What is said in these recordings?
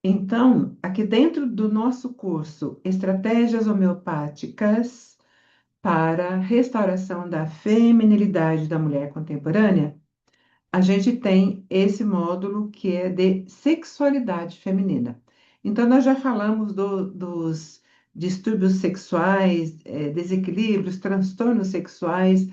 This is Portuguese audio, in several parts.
Então, aqui dentro do nosso curso Estratégias Homeopáticas para Restauração da Feminilidade da Mulher Contemporânea, a gente tem esse módulo que é de sexualidade feminina. Então, nós já falamos dos distúrbios sexuais, desequilíbrios, transtornos sexuais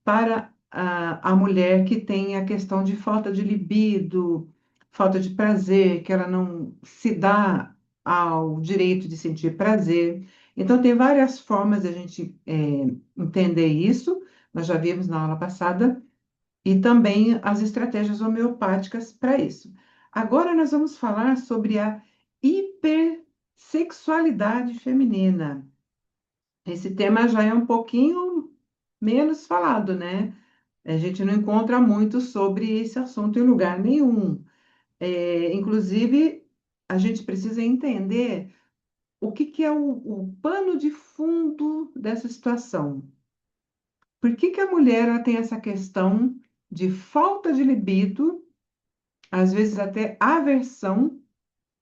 para a mulher que tem a questão de falta de libido, falta de prazer, que ela não se dá ao direito de sentir prazer. Então, tem várias formas de a gente entender isso, nós já vimos na aula passada, e também as estratégias homeopáticas para isso. Agora, nós vamos falar sobre a hipersexualidade feminina. Esse tema já é um pouquinho menos falado, né? A gente não encontra muito sobre esse assunto em lugar nenhum. Inclusive, a gente precisa entender o que que é o pano de fundo dessa situação. Por que que a mulher ela tem essa questão de falta de libido, às vezes até aversão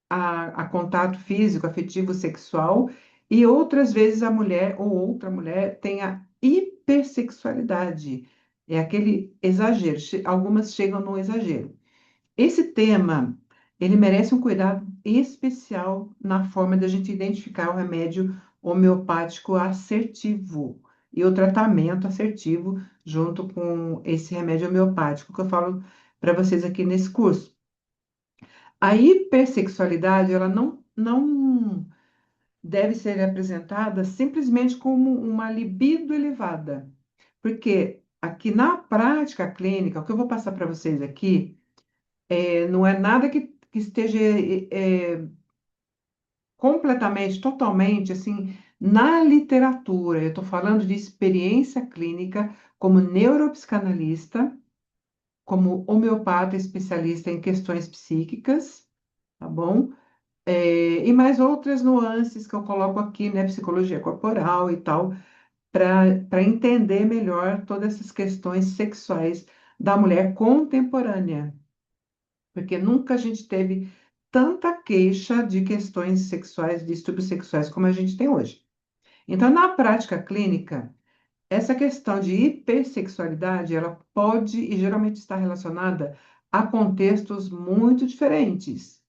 a contato físico, afetivo, sexual, e outras vezes a mulher ou outra mulher tem a hipersexualidade. É aquele exagero, algumas chegam no exagero. Esse tema, ele merece um cuidado especial na forma da gente identificar o remédio homeopático assertivo e o tratamento assertivo junto com esse remédio homeopático que eu falo para vocês aqui nesse curso. A hipersexualidade, ela não deve ser apresentada simplesmente como uma libido elevada, porque aqui na prática clínica, o que eu vou passar para vocês aqui, não é nada que esteja completamente, totalmente, assim, na literatura. Eu estou falando de experiência clínica como neuropsicanalista, como homeopata especialista em questões psíquicas, tá bom? E mais outras nuances que eu coloco aqui, né? Psicologia corporal e tal, para entender melhor todas essas questões sexuais da mulher contemporânea. Porque nunca a gente teve tanta queixa de questões sexuais, de distúrbios sexuais como a gente tem hoje. Então, na prática clínica, essa questão de hipersexualidade, ela pode e geralmente está relacionada a contextos muito diferentes.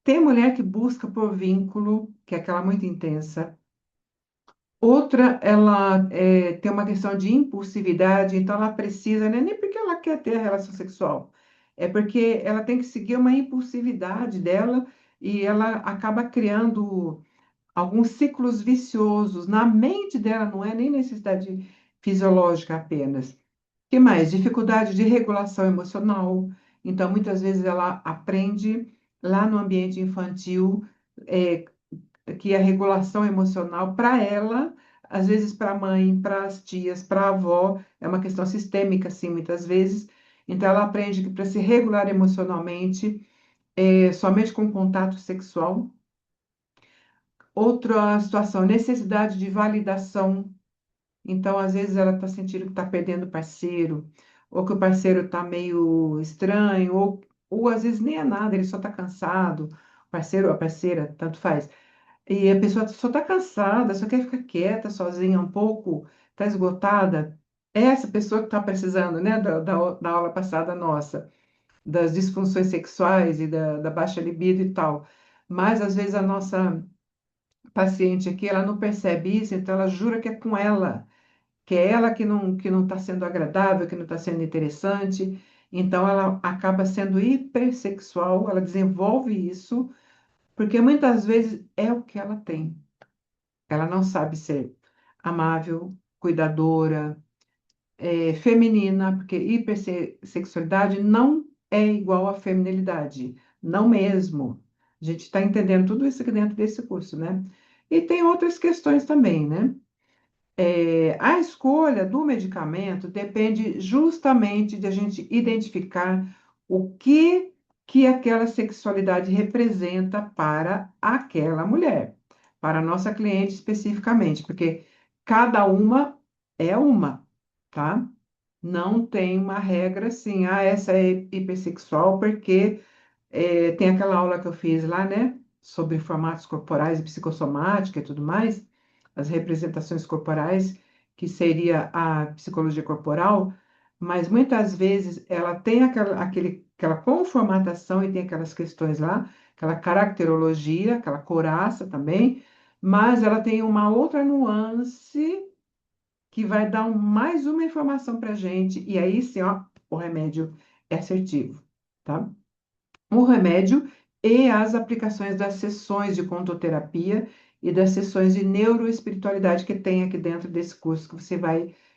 Tem mulher que busca por vínculo, que é aquela muito intensa. Outra, ela tem uma questão de impulsividade, então ela precisa, não é nem porque ela quer ter a relação sexual, é porque ela tem que seguir uma impulsividade dela e ela acaba criando alguns ciclos viciosos na mente dela, não é nem necessidade fisiológica apenas. Que mais? Dificuldade de regulação emocional. Então, muitas vezes ela aprende lá no ambiente infantil é, que a regulação emocional para ela, às vezes para a mãe, para as tias, para a avó, é uma questão sistêmica, assim, muitas vezes. Então, ela aprende que para se regular emocionalmente, somente com contato sexual. Outra situação, necessidade de validação. Então, às vezes, ela está sentindo que está perdendo o parceiro, ou que o parceiro está meio estranho, ou às vezes nem é nada, ele só está cansado, o parceiro ou a parceira, tanto faz. E a pessoa só está cansada, só quer ficar quieta, sozinha um pouco, está esgotada. É essa pessoa que está precisando, né, da aula passada nossa, das disfunções sexuais e da baixa libido e tal. Mas, às vezes, a nossa paciente aqui, ela não percebe isso, então ela jura que é ela que não está sendo agradável, que não está sendo interessante. Então, ela acaba sendo hipersexual, ela desenvolve isso, porque muitas vezes é o que ela tem. Ela não sabe ser amável, cuidadora, feminina, porque hipersexualidade não é igual à feminilidade, não mesmo. A gente está entendendo tudo isso aqui dentro desse curso, né? E tem outras questões também, né? A escolha do medicamento depende justamente de a gente identificar o que aquela sexualidade representa para aquela mulher, para a nossa cliente especificamente, porque cada uma, tá? Não tem uma regra assim, essa é hipersexual porque Tem aquela aula que eu fiz lá, né, sobre formatos corporais e psicossomática e tudo mais, as representações corporais, que seria a psicologia corporal, mas muitas vezes ela tem aquela conformatação e tem aquelas questões lá, aquela caracterologia, aquela coraça também, mas ela tem uma outra nuance que vai dar mais uma informação para a gente, e aí sim, ó, o remédio é assertivo, tá? O remédio e as aplicações das sessões de contoterapia e das sessões de neuroespiritualidade que tem aqui dentro desse curso que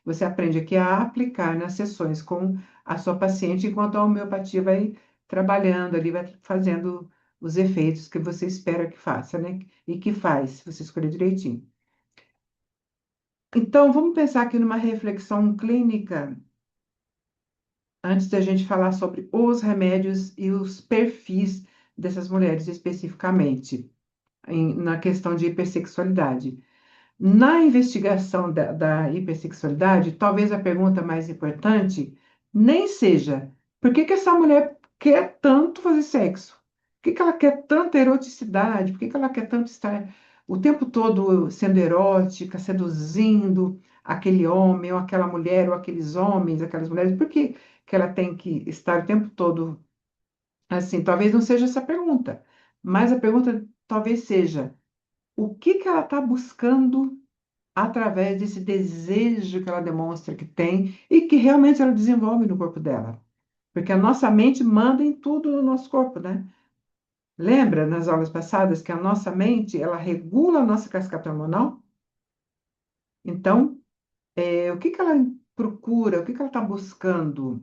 você aprende aqui a aplicar nas sessões com a sua paciente, enquanto a homeopatia vai trabalhando ali, vai fazendo os efeitos que você espera que faça, né? E que faz, se você escolher direitinho. Então, vamos pensar aqui numa reflexão clínica antes da gente falar sobre os remédios e os perfis dessas mulheres especificamente, na questão de hipersexualidade. Na investigação da hipersexualidade, talvez a pergunta mais importante nem seja por que que essa mulher quer tanto fazer sexo? Por que que ela quer tanta eroticidade? Por que que ela quer tanto estar o tempo todo sendo erótica, seduzindo aquele homem, ou aquela mulher, ou aqueles homens, aquelas mulheres? Por que que ela tem que estar o tempo todo assim? Talvez não seja essa a pergunta, mas a pergunta talvez seja: o que que ela está buscando através desse desejo que ela demonstra que tem e que realmente ela desenvolve no corpo dela? Porque a nossa mente manda em tudo no nosso corpo, né? Lembra nas aulas passadas que a nossa mente, ela regula a nossa cascata hormonal? Então, o que que ela procura? O que que ela está buscando?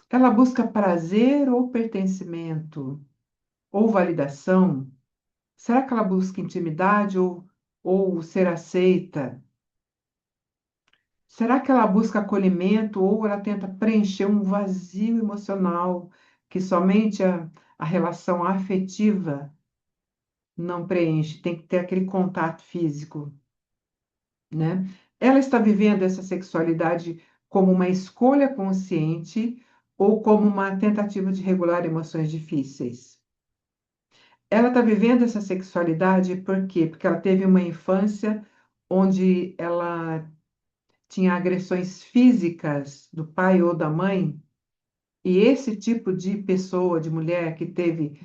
Ela busca prazer ou pertencimento? Ou validação? Será que ela busca intimidade ou ser aceita? Será que ela busca acolhimento ou ela tenta preencher um vazio emocional que somente a relação afetiva não preenche? Tem que ter aquele contato físico, né? Ela está vivendo essa sexualidade como uma escolha consciente ou como uma tentativa de regular emoções difíceis? Ela está vivendo essa sexualidade por quê? Porque ela teve uma infância onde ela tinha agressões físicas do pai ou da mãe, e esse tipo de pessoa, de mulher que teve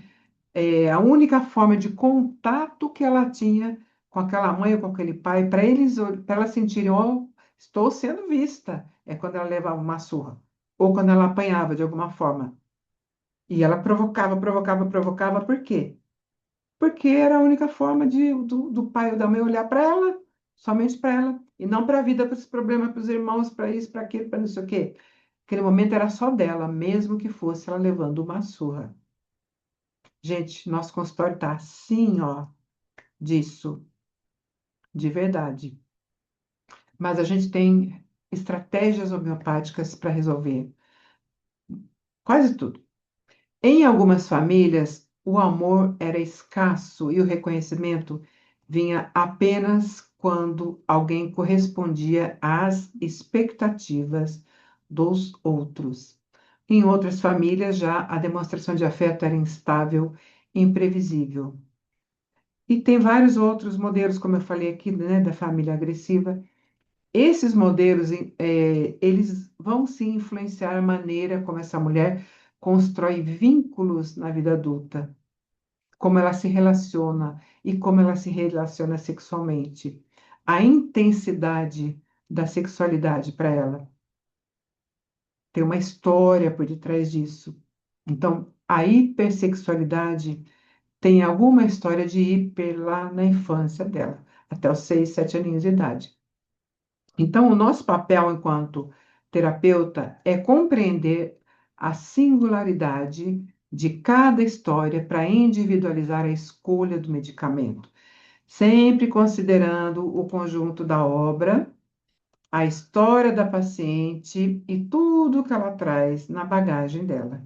a única forma de contato que ela tinha com aquela mãe ou com aquele pai, para ela sentirem, oh, estou sendo vista, é quando ela levava uma surra, ou quando ela apanhava de alguma forma. E ela provocava, provocava, provocava, por quê? Porque era a única forma do pai ou da mãe olhar para ela, somente para ela, e não para a vida, para os problemas, para os irmãos, para isso, para aquilo, para não sei o quê. Aquele momento era só dela, mesmo que fosse ela levando uma surra. Gente, nosso consultório está assim, ó, disso, de verdade. Mas a gente tem estratégias homeopáticas para resolver quase tudo. Em algumas famílias, o amor era escasso e o reconhecimento vinha apenas quando alguém correspondia às expectativas dos outros. Em outras famílias, já a demonstração de afeto era instável e imprevisível. E tem vários outros modelos, como eu falei aqui, né, da família agressiva. Esses modelos, eles vão sim influenciar a maneira como essa mulher constrói vínculos na vida adulta, como ela se relaciona e como ela se relaciona sexualmente. A intensidade da sexualidade para ela tem uma história por detrás disso. Então, a hipersexualidade tem alguma história de hiper lá na infância dela, até os 6, 7 aninhos de idade. Então, o nosso papel enquanto terapeuta é compreender a singularidade de cada história para individualizar a escolha do medicamento, sempre considerando o conjunto da obra, a história da paciente e tudo que ela traz na bagagem dela.